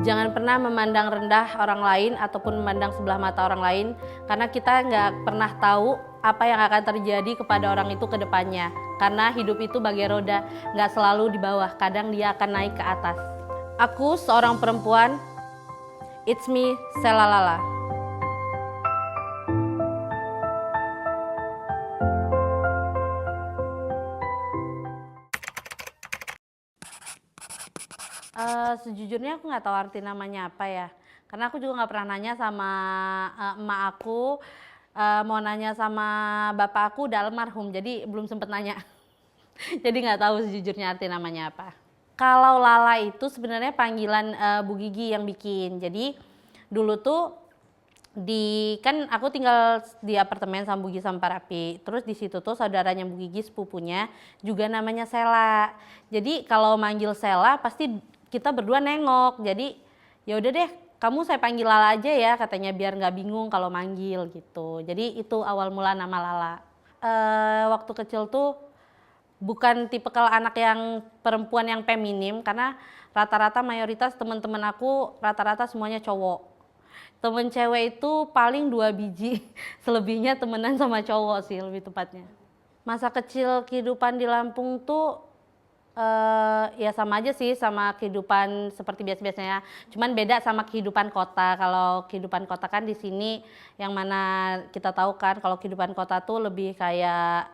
Jangan pernah memandang rendah orang lain ataupun memandang sebelah mata orang lain, karena kita nggak pernah tahu apa yang akan terjadi kepada orang itu ke depannya. Karena hidup itu bagai roda, nggak selalu di bawah, kadang dia akan naik ke atas. Aku seorang perempuan, it's me, Selalala. Sejujurnya aku nggak tahu arti namanya apa ya, karena aku juga nggak pernah nanya sama emak aku, mau nanya sama bapak aku udah almarhum, jadi belum sempet nanya. Jadi nggak tahu sejujurnya arti namanya apa. Kalau Lala itu sebenarnya panggilan Bu Gigi yang bikin. Jadi dulu tuh kan aku tinggal di apartemen sama Bu Gigi sama Pak Rapi. Terus di situ tuh saudaranya Bu Gigi sepupunya juga namanya Sela. Jadi kalau manggil Sela pasti kita berdua nengok. Jadi ya udah deh, kamu saya panggil Lala aja ya, katanya, biar nggak bingung kalau manggil gitu. Jadi itu awal mula nama Lala. Waktu kecil tuh bukan tipikal anak yang perempuan yang feminim, karena rata-rata mayoritas teman-teman aku rata-rata semuanya cowok. Temen cewek itu paling 2 biji, selebihnya temenan sama cowok sih lebih tepatnya. Masa kecil kehidupan di Lampung tuh ya sama aja sih sama kehidupan seperti biasa-biasanya, cuman beda sama kehidupan kota. Kalau kehidupan kota kan di sini yang mana kita tahu kan kalau kehidupan kota tuh lebih kayak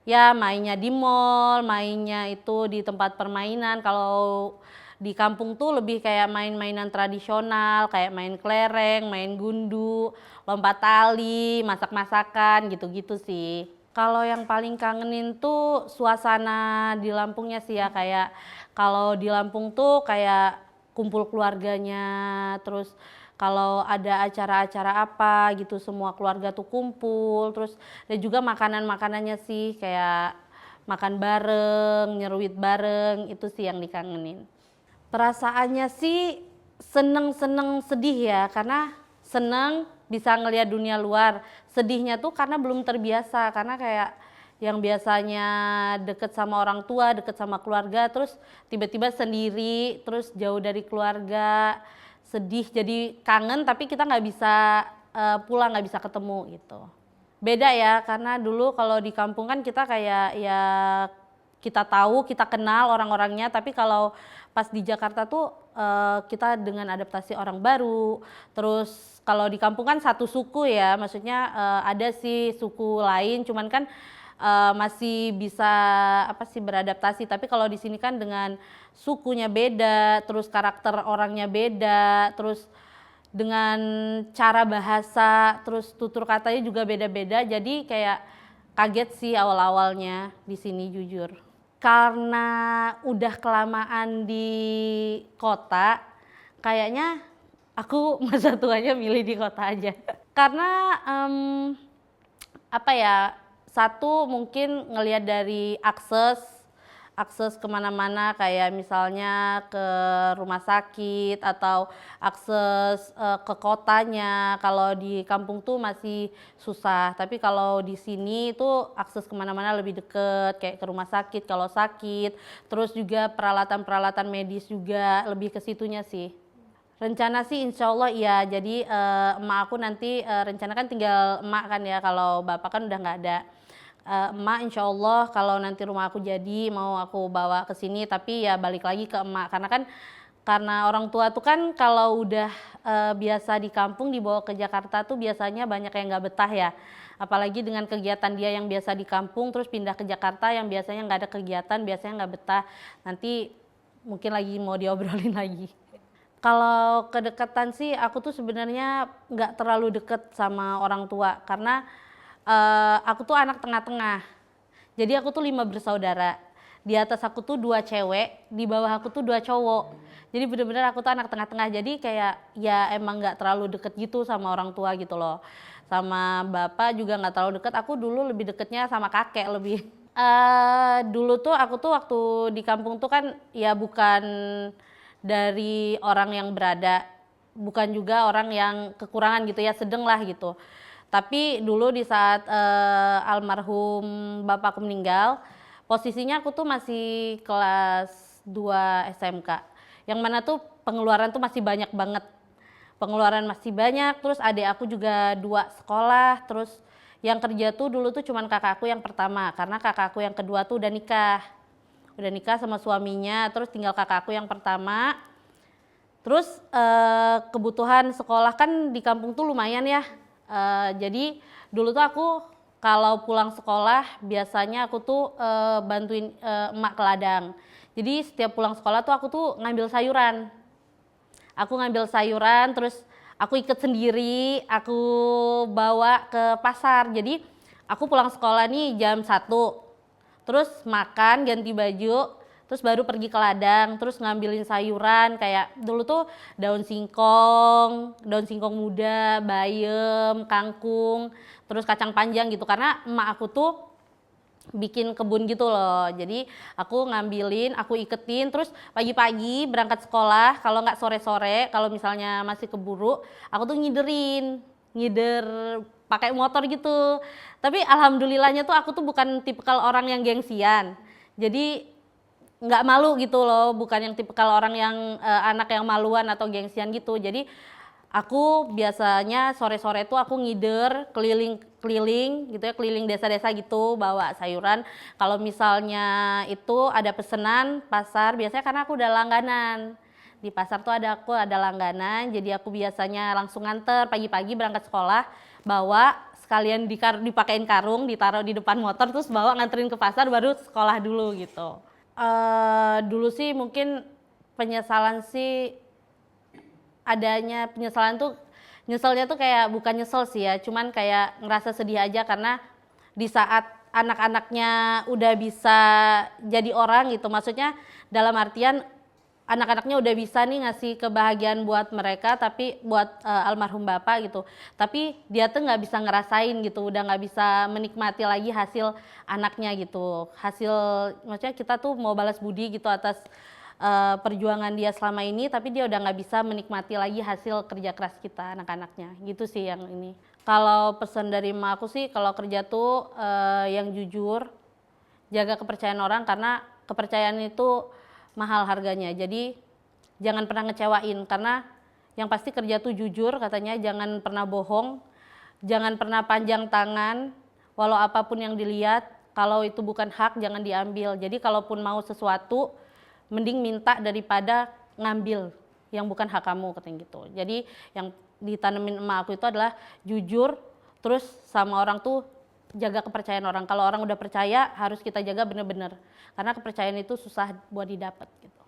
ya mainnya di mall, mainnya itu di tempat permainan. Kalau di kampung tuh lebih kayak main-mainan tradisional, kayak main kelereng, main gundu, lompat tali, masak-masakan gitu-gitu sih. Kalau yang paling kangenin tuh suasana di Lampungnya sih ya, kayak kalau di Lampung tuh kayak kumpul keluarganya, terus kalau ada acara-acara apa gitu semua keluarga tuh kumpul, terus dan juga makanan-makanannya sih kayak makan bareng, nyeruit bareng, itu sih yang dikangenin. Perasaannya sih seneng-seneng sedih ya, karena seneng bisa ngelihat dunia luar. Sedihnya tuh karena belum terbiasa, karena kayak yang biasanya deket sama orang tua, deket sama keluarga, terus tiba-tiba sendiri, terus jauh dari keluarga, sedih, jadi kangen tapi kita nggak bisa pulang, nggak bisa ketemu gitu. Beda ya, karena dulu kalau di kampung kan kita kayak ya kita tahu, kita kenal orang-orangnya, tapi kalau pas di Jakarta tuh kita dengan adaptasi orang baru. Terus kalau di kampung kan satu suku ya, maksudnya ada sih suku lain, cuman kan masih bisa apa sih beradaptasi. Tapi kalau di sini kan dengan sukunya beda, terus karakter orangnya beda, terus dengan cara bahasa, terus tutur katanya juga beda-beda. Jadi kayak kaget sih awal-awalnya di sini jujur. Karena udah kelamaan di kota, kayaknya aku masa tuanya milih di kota aja. Karena apa ya, satu mungkin ngelihat dari akses kemana-mana, kayak misalnya ke rumah sakit atau akses ke kotanya. Kalau di kampung tuh masih susah, tapi kalau di sini tuh akses kemana-mana lebih deket, kayak ke rumah sakit kalau sakit, terus juga peralatan-peralatan medis juga lebih ke situnya sih. Rencana sih insya Allah iya, jadi emak aku nanti rencana kan tinggal emak kan ya, kalau bapak kan udah nggak ada. Emak insya Allah kalau nanti rumah aku jadi mau aku bawa ke sini, tapi ya balik lagi ke emak, karena orang tua tuh kan kalau udah biasa di kampung dibawa ke Jakarta tuh biasanya banyak yang nggak betah ya, apalagi dengan kegiatan dia yang biasa di kampung terus pindah ke Jakarta yang biasanya nggak ada kegiatan, biasanya nggak betah. Nanti mungkin lagi mau diobrolin lagi. Kalau kedekatan sih aku tuh sebenarnya nggak terlalu deket sama orang tua, karena aku tuh anak tengah-tengah. Jadi aku tuh 5 bersaudara. Di atas aku tuh 2 cewek, di bawah aku tuh 2 cowok. Jadi bener-bener aku tuh anak tengah-tengah. Jadi kayak ya emang nggak terlalu deket gitu sama orang tua gitu loh. Sama bapak juga nggak terlalu deket. Aku dulu lebih deketnya sama kakek lebih. Dulu tuh aku tuh waktu di kampung tuh kan ya bukan dari orang yang berada, bukan juga orang yang kekurangan gitu ya, sedang lah gitu. Tapi dulu di saat almarhum bapakku meninggal, posisinya aku tuh masih kelas 2 SMK. Yang mana tuh pengeluaran tuh masih banyak banget. Pengeluaran masih banyak, terus adik aku juga 2 sekolah, terus yang kerja tuh dulu tuh cuman kakak aku yang pertama, karena kakak aku yang kedua tuh udah nikah. Udah nikah sama suaminya, terus tinggal kakak aku yang pertama. Terus kebutuhan sekolah kan di kampung tuh lumayan ya. Jadi dulu tuh aku kalau pulang sekolah biasanya aku tuh bantuin emak ke ladang. Jadi setiap pulang sekolah tuh aku tuh ngambil sayuran. Aku ngambil sayuran, terus aku ikut sendiri, aku bawa ke pasar. Jadi aku pulang sekolah nih jam 1, terus makan, ganti baju, terus baru pergi ke ladang, terus ngambilin sayuran kayak dulu tuh daun singkong muda, bayam, kangkung, terus kacang panjang gitu. Karena emak aku tuh bikin kebun gitu loh, jadi aku ngambilin, aku iketin, terus pagi-pagi berangkat sekolah, kalau nggak sore-sore, kalau misalnya masih keburu, aku tuh ngider pakai motor gitu. Tapi alhamdulillahnya tuh aku tuh bukan tipikal orang yang gengsian, jadi nggak malu gitu loh, bukan yang tipikal orang yang anak yang maluan atau gengsian gitu. Jadi aku biasanya sore-sore tuh aku ngider keliling gitu ya, keliling desa-desa gitu bawa sayuran. Kalau misalnya itu ada pesanan pasar, biasanya karena aku udah langganan. Di pasar tuh aku ada langganan, jadi aku biasanya langsung nganter pagi-pagi berangkat sekolah, bawa sekalian dipakein karung, ditaruh di depan motor, terus bawa nganterin ke pasar baru sekolah dulu gitu. Dulu sih mungkin penyesalan sih, adanya penyesalan tuh, nyeselnya tuh kayak bukan nyesel sih ya, cuman kayak ngerasa sedih aja karena di saat anak-anaknya udah bisa jadi orang gitu, maksudnya dalam artian anak-anaknya udah bisa nih ngasih kebahagiaan buat mereka, tapi buat almarhum bapak gitu, tapi dia tuh nggak bisa ngerasain gitu, udah nggak bisa menikmati lagi hasil anaknya gitu, hasil, maksudnya kita tuh mau balas budi gitu atas perjuangan dia selama ini, tapi dia udah nggak bisa menikmati lagi hasil kerja keras kita anak-anaknya gitu sih yang ini. Kalau pesan dari emak aku sih, kalau kerja tuh yang jujur, jaga kepercayaan orang, karena kepercayaan itu mahal harganya. Jadi jangan pernah ngecewain, karena yang pasti kerja tuh jujur katanya, jangan pernah bohong, jangan pernah panjang tangan, walau apapun yang dilihat, kalau itu bukan hak jangan diambil. Jadi kalaupun mau sesuatu, mending minta daripada ngambil yang bukan hak kamu, katanya gitu. Jadi yang ditanemin emak aku itu adalah jujur, terus sama orang tuh jaga kepercayaan orang. Kalau orang udah percaya harus kita jaga bener-bener, karena kepercayaan itu susah buat didapat gitu.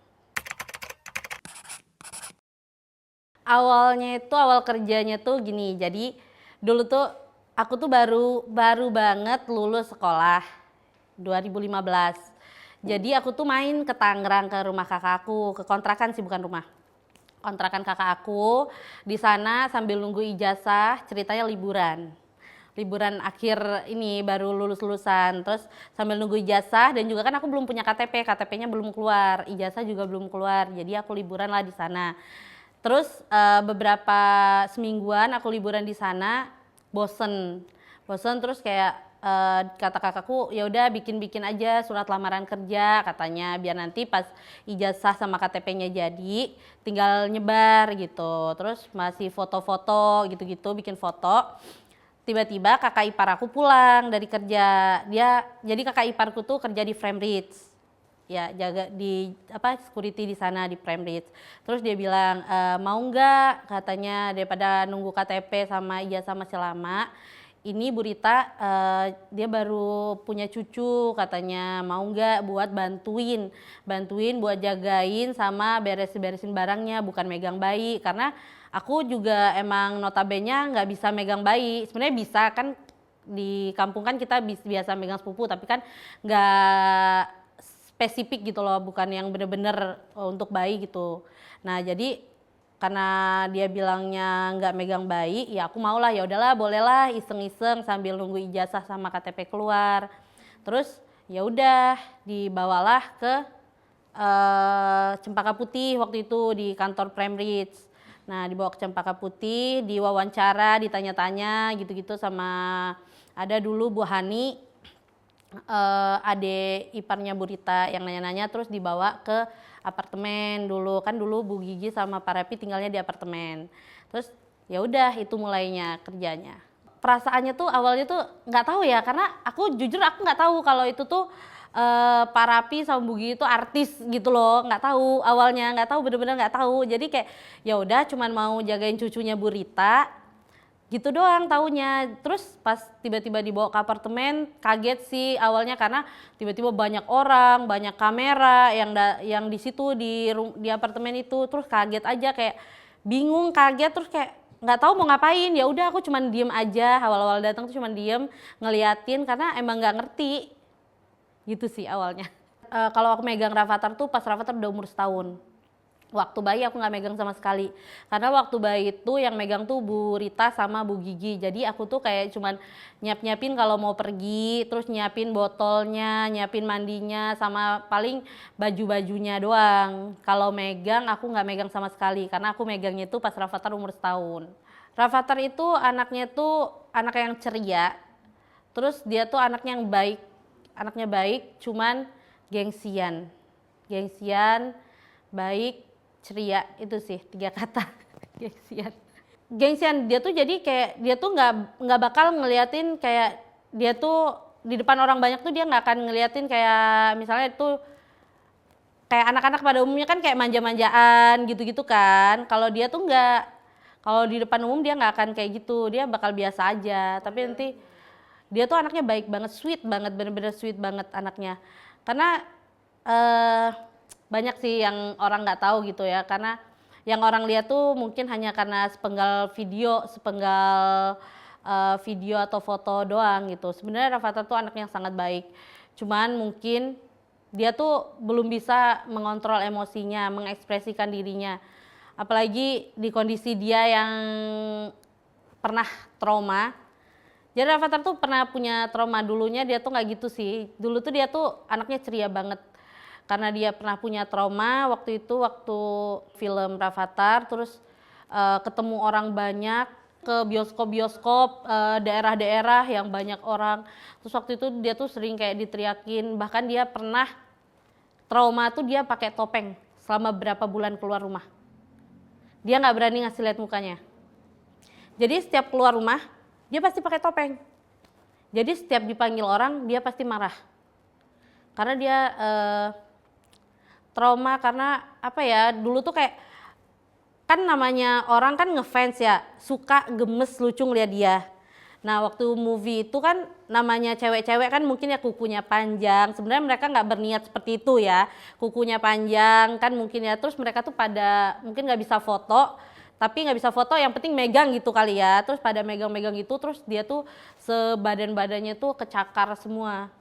Awal kerjanya tuh gini, jadi dulu tuh aku tuh baru banget lulus sekolah 2015. Jadi aku tuh main ke Tangerang ke rumah kakak aku, ke kontrakan sih bukan rumah. Kontrakan kakak aku, di sana sambil nunggu ijazah, ceritanya liburan. Liburan akhir ini baru lulusan, terus sambil nunggu ijazah, dan juga kan aku belum punya KTP, KTP-nya belum keluar, ijazah juga belum keluar, jadi aku liburan lah di sana. Terus beberapa semingguan aku liburan di sana, bosen terus kayak kata kakakku, ya udah bikin aja surat lamaran kerja katanya, biar nanti pas ijazah sama KTP-nya jadi tinggal nyebar gitu. Terus masih foto-foto gitu-gitu, bikin foto. Tiba-tiba kakak ipar aku pulang dari kerja. Jadi kakak iparku tuh kerja di Frame Ridge. Ya, jaga di security di sana di Frame Ridge. Terus dia bilang, mau nggak katanya, daripada nunggu KTP sama ijazah masih lama, ini Bu Rita dia baru punya cucu katanya, mau nggak buat bantuin buat jagain sama beresin barangnya, bukan megang bayi. Karena aku juga emang notabene nggak bisa megang bayi. Sebenarnya bisa kan, di kampung kan kita biasa megang sepupu, tapi kan nggak spesifik gitu loh, bukan yang bener-bener untuk bayi gitu. Nah jadi karena dia bilangnya nggak megang bayi, ya aku mau lah, ya udahlah bolehlah iseng-iseng sambil nunggu ijazah sama KTP keluar. Terus ya udah dibawalah ke Cempaka Putih waktu itu di kantor Prime Ridge. Nah dibawa ke Cempaka Putih, diwawancara, ditanya-tanya gitu-gitu sama ada dulu Bu Hani. adik iparnya Bu Rita yang nanya-nanya, terus dibawa ke apartemen dulu. Kan dulu Bu Gigi sama Pak Repi tinggalnya di apartemen. Terus ya udah itu mulainya kerjanya. Perasaannya tuh awalnya tuh nggak tahu ya, karena aku jujur aku nggak tahu kalau itu tuh Pak Rapi sama Bu Gigi itu artis gitu loh, nggak tahu awalnya, nggak tahu, bener-bener nggak tahu. Jadi kayak ya udah cuman mau jagain cucunya Bu Rita gitu doang taunya. Terus pas tiba-tiba dibawa ke apartemen kaget sih awalnya, karena tiba-tiba banyak orang, banyak kamera yang di situ di apartemen itu. Terus kaget aja, kayak bingung, kaget, terus kayak nggak tahu mau ngapain. Ya udah aku cuman diem aja, awal-awal datang tuh cuman diem ngeliatin karena emang nggak ngerti gitu sih awalnya. Kalau aku megang Rafathar tuh pas Rafathar udah umur setahun. Waktu bayi aku nggak megang sama sekali, karena waktu bayi itu yang megang tuh Bu Rita sama Bu Gigi. Jadi aku tuh kayak cuman nyiapin kalau mau pergi, terus nyiapin botolnya, nyiapin mandinya, sama paling baju-bajunya doang. Kalau megang aku nggak megang sama sekali, karena aku megangnya itu pas Rafathar umur setahun. Rafathar itu anaknya tuh anak yang ceria, terus dia tuh anaknya baik, cuman gengsian, baik, ceria, itu sih 3 kata. Gengsian dia tuh, jadi kayak dia tuh nggak bakal ngeliatin kayak dia tuh di depan orang banyak tuh dia nggak akan ngeliatin kayak misalnya itu kayak anak-anak pada umumnya kan kayak manja-manjaan gitu-gitu kan. Kalau dia tuh nggak, kalau di depan umum dia nggak akan kayak gitu, dia bakal biasa aja. Tapi nanti dia tuh anaknya baik banget, sweet banget, bener-bener sweet banget anaknya. Karena banyak sih yang orang nggak tahu gitu ya, karena yang orang lihat tuh mungkin hanya karena sepenggal video atau foto doang gitu. Sebenarnya Rafathar tuh anak yang sangat baik, cuman mungkin dia tuh belum bisa mengontrol emosinya, mengekspresikan dirinya, apalagi di kondisi dia yang pernah trauma. Jadi Rafathar tuh pernah punya trauma dulunya, dia tuh nggak gitu sih. Dulu tuh dia tuh anaknya ceria banget. Karena dia pernah punya trauma waktu film Rafathar, terus ketemu orang banyak, ke bioskop-bioskop daerah-daerah yang banyak orang. Terus waktu itu dia tuh sering kayak diteriakin, bahkan dia pernah trauma tuh dia pakai topeng selama berapa bulan keluar rumah. Dia nggak berani ngasih lihat mukanya. Jadi setiap keluar rumah dia pasti pakai topeng. Jadi setiap dipanggil orang dia pasti marah. Karena dia trauma, karena apa ya, dulu tuh kayak kan namanya orang kan ngefans ya, suka gemes lucu ngeliat dia. Nah waktu movie itu kan namanya cewek-cewek kan mungkin ya kukunya panjang, sebenarnya mereka nggak berniat seperti itu ya, kukunya panjang kan mungkin ya, terus mereka tuh pada mungkin nggak bisa foto, tapi nggak bisa foto yang penting megang gitu kali ya, terus pada megang-megang gitu, terus dia tuh sebadan-badannya tuh kecakar semua.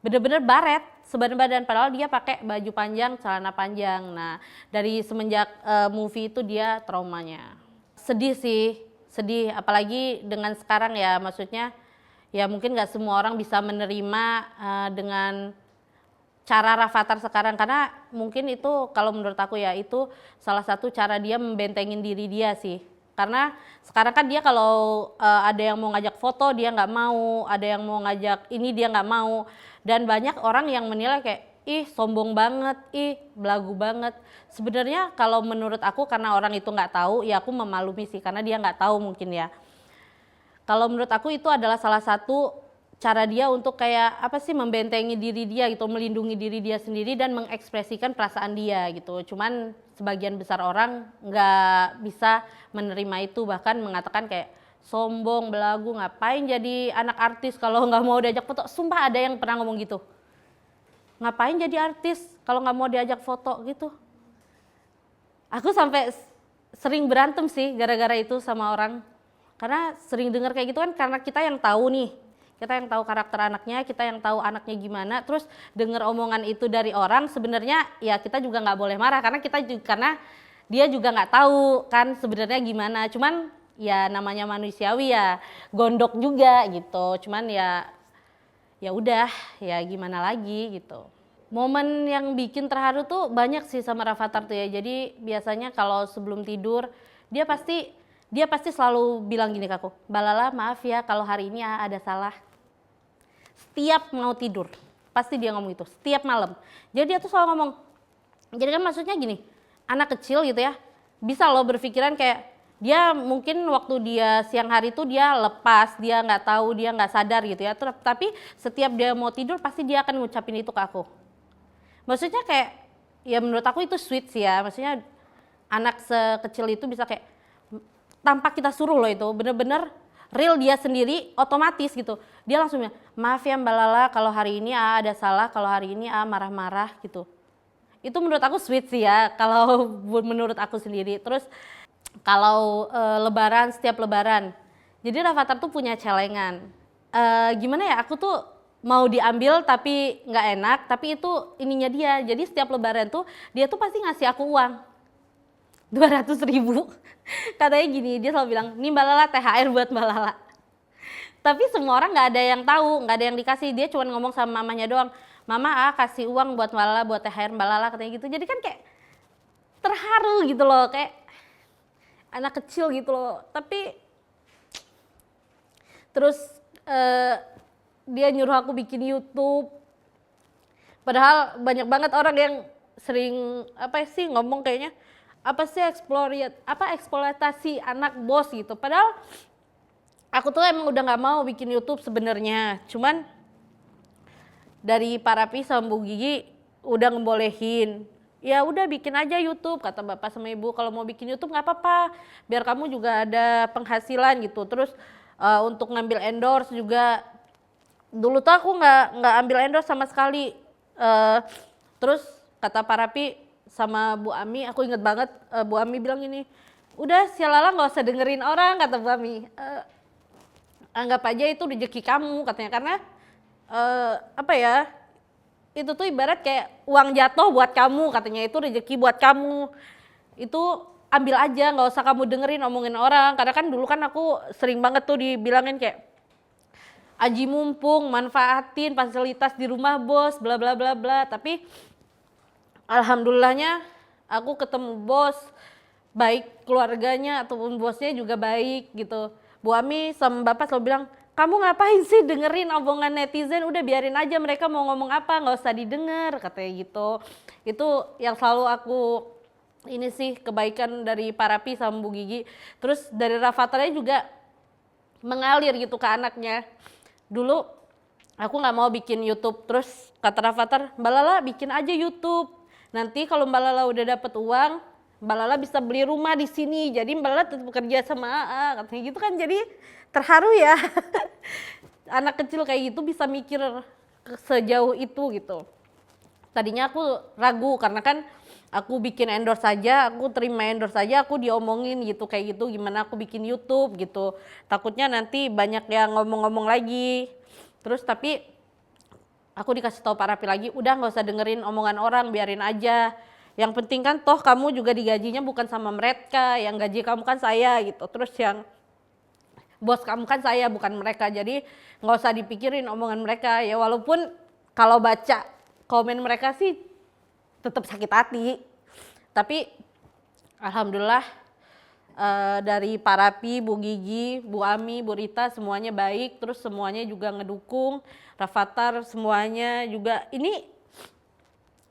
Bener-bener baret sebadan-badan, padahal dia pakai baju panjang, celana panjang. Nah dari semenjak movie itu dia traumanya. Sedih sih, sedih, apalagi dengan sekarang ya, maksudnya ya mungkin nggak semua orang bisa menerima dengan cara Rafathar sekarang, karena mungkin itu kalau menurut aku ya itu salah satu cara dia membentengin diri dia sih. Karena sekarang kan dia kalau ada yang mau ngajak foto dia nggak mau, ada yang mau ngajak ini dia nggak mau, dan banyak orang yang menilai kayak ih sombong banget, ih belagu banget. Sebenarnya kalau menurut aku karena orang itu nggak tahu, ya aku memaklumi sih karena dia nggak tahu mungkin ya. Kalau menurut aku itu adalah salah satu cara dia untuk kayak apa sih, membentengi diri dia gitu, melindungi diri dia sendiri dan mengekspresikan perasaan dia gitu. Cuman sebagian besar orang nggak bisa menerima itu, bahkan mengatakan kayak sombong, belagu, ngapain jadi anak artis kalau nggak mau diajak foto. Sumpah ada yang pernah ngomong gitu, ngapain jadi artis kalau nggak mau diajak foto gitu. Aku sampai sering berantem sih gara-gara itu sama orang, karena sering dengar kayak gitu kan, karena kita yang tahu nih, kita yang tahu karakter anaknya, kita yang tahu anaknya gimana, terus dengar omongan itu dari orang, sebenarnya ya kita juga nggak boleh marah karena karena dia juga nggak tahu kan sebenarnya gimana. Cuman ya namanya manusiawi ya, gondok juga gitu. Cuman ya udah, ya gimana lagi gitu. Momen yang bikin terharu tuh banyak sih sama Rafathar tuh ya. Jadi biasanya kalau sebelum tidur dia pasti selalu bilang gini ke aku, Mbak Lala maaf ya kalau hari ini ada salah. setiap mau tidur. Pasti dia ngomong itu, setiap malam. Jadi dia tuh selalu ngomong, jadi kan maksudnya gini, anak kecil gitu ya, bisa loh berpikiran kayak, dia mungkin waktu dia siang hari itu dia lepas, dia nggak tahu, dia nggak sadar gitu ya. Tapi setiap dia mau tidur pasti dia akan ngucapin itu ke aku. Maksudnya kayak, ya menurut aku itu sweet sih ya. Maksudnya anak sekecil itu bisa kayak, tanpa kita suruh loh itu, bener-bener real dia sendiri otomatis gitu. Dia langsung bilang, maaf ya Mbak Lala kalau hari ini ada salah, kalau hari ini marah-marah gitu. Itu menurut aku sweet sih ya, kalau menurut aku sendiri. Terus kalau lebaran, setiap lebaran, jadi Rafathar tuh punya celengan. Gimana ya, aku tuh mau diambil tapi nggak enak, tapi itu ininya dia. Jadi setiap lebaran tuh dia tuh pasti ngasih aku uang 200.000. Katanya gini, dia selalu bilang, nih Mbak Lala THR buat Mbak Lala. Tapi semua orang nggak ada yang tahu, nggak ada yang dikasih. Dia cuma ngomong sama mamanya doang, Mama kasih uang buat Mbak Lala, buat THR Mbak Lala, katanya gitu. Jadi kan kayak terharu gitu loh, kayak anak kecil gitu loh. Tapi terus dia nyuruh aku bikin YouTube. Padahal banyak banget orang yang sering ngomong kayaknya, eksploitasi anak bos gitu. Padahal aku tuh emang udah nggak mau bikin YouTube sebenarnya. Cuman dari Parapi sama Bu Gigi udah ngebolehin. Ya udah bikin aja YouTube, kata bapak sama ibu. Kalau mau bikin YouTube nggak apa-apa, biar kamu juga ada penghasilan gitu. Terus untuk ngambil endorse juga, dulu tuh aku nggak ambil endorse sama sekali. Terus kata Parapi sama Bu Ami, aku inget banget Bu Ami bilang gini, udah Sialala nggak usah dengerin orang, kata Bu Ami. Anggap aja itu rezeki kamu, katanya, karena itu tuh ibarat kayak uang jatuh buat kamu, katanya, itu rezeki buat kamu, itu ambil aja, nggak usah kamu dengerin omongin orang. Karena kan dulu kan aku sering banget tuh dibilangin kayak, aji mumpung, manfaatin fasilitas di rumah bos, bla bla bla bla. Tapi alhamdulillahnya aku ketemu bos baik, keluarganya ataupun bosnya juga baik gitu. Bu Ami sama bapak selalu bilang, kamu ngapain sih dengerin omongan netizen, udah biarin aja mereka mau ngomong apa, nggak usah didengar, katanya gitu. Itu yang selalu aku ini sih kebaikan dari Parapi sama Bu Gigi. Terus dari Rafatharnya juga mengalir gitu ke anaknya. Dulu aku nggak mau bikin YouTube, terus kata Rafathar, Mbak Lala bikin aja YouTube. Nanti kalau Mbak Lala udah dapet uang, Mbak Lala bisa beli rumah di sini. Jadi Mbak Lala tetap bekerja sama AA, katanya gitu kan. Jadi terharu ya. Anak kecil kayak gitu bisa mikir sejauh itu gitu. Tadinya aku ragu karena kan aku bikin endorse saja, aku terima endorse saja, aku diomongin gitu kayak gitu, gimana aku bikin YouTube gitu. Takutnya nanti banyak yang ngomong-ngomong lagi. Terus tapi aku dikasih tahu Parapi lagi, udah nggak usah dengerin omongan orang, biarin aja. Yang penting kan toh kamu juga digajinya bukan sama mereka, yang gaji kamu kan saya gitu. Terus yang bos kamu kan saya, bukan mereka. Jadi nggak usah dipikirin omongan mereka. Ya walaupun kalau baca komen mereka sih tetap sakit hati. Tapi alhamdulillah dari Parapi, Bu Gigi, Bu Ami, Bu Rita semuanya baik. Terus semuanya juga ngedukung. Rafathar semuanya juga. Ini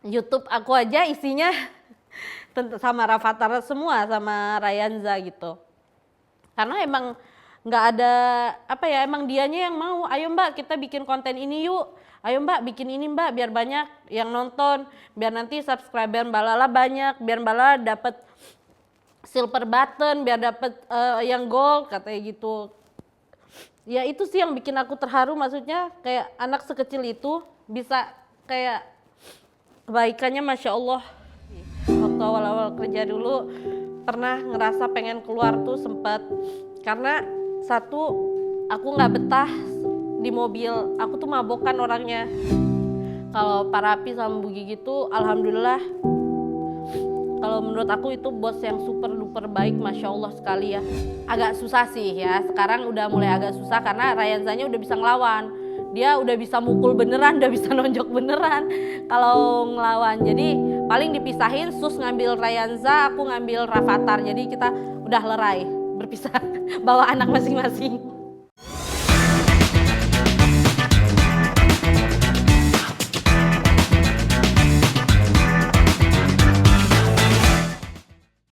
YouTube aku aja isinya sama Rafathar semua, sama Rayanza gitu. Karena emang nggak ada emang dianya yang mau, ayo Mbak kita bikin konten ini yuk, ayo Mbak bikin ini Mbak biar banyak yang nonton, biar nanti subscriber Mbak Lala banyak, biar Mbak Lala dapet silver button, biar dapet yang gold, katanya gitu. Ya itu sih yang bikin aku terharu, maksudnya kayak anak sekecil itu bisa kayak kebaikannya Masya Allah. Waktu awal-awal kerja dulu pernah ngerasa pengen keluar tuh sempat, karena satu aku nggak betah di mobil, aku tuh mabokan orangnya. Kalau Parapi sama Bu Gigi tuh alhamdulillah, kalau menurut aku itu bos yang super duper baik, Masya Allah sekali ya. Agak susah sih ya, sekarang udah mulai agak susah karena Rayanzanya udah bisa ngelawan. Dia udah bisa mukul beneran, udah bisa nonjok beneran kalau ngelawan. Jadi paling dipisahin, Sus ngambil Rayanza, aku ngambil Rafathar. Jadi kita udah lerai, berpisah, bawa anak masing-masing.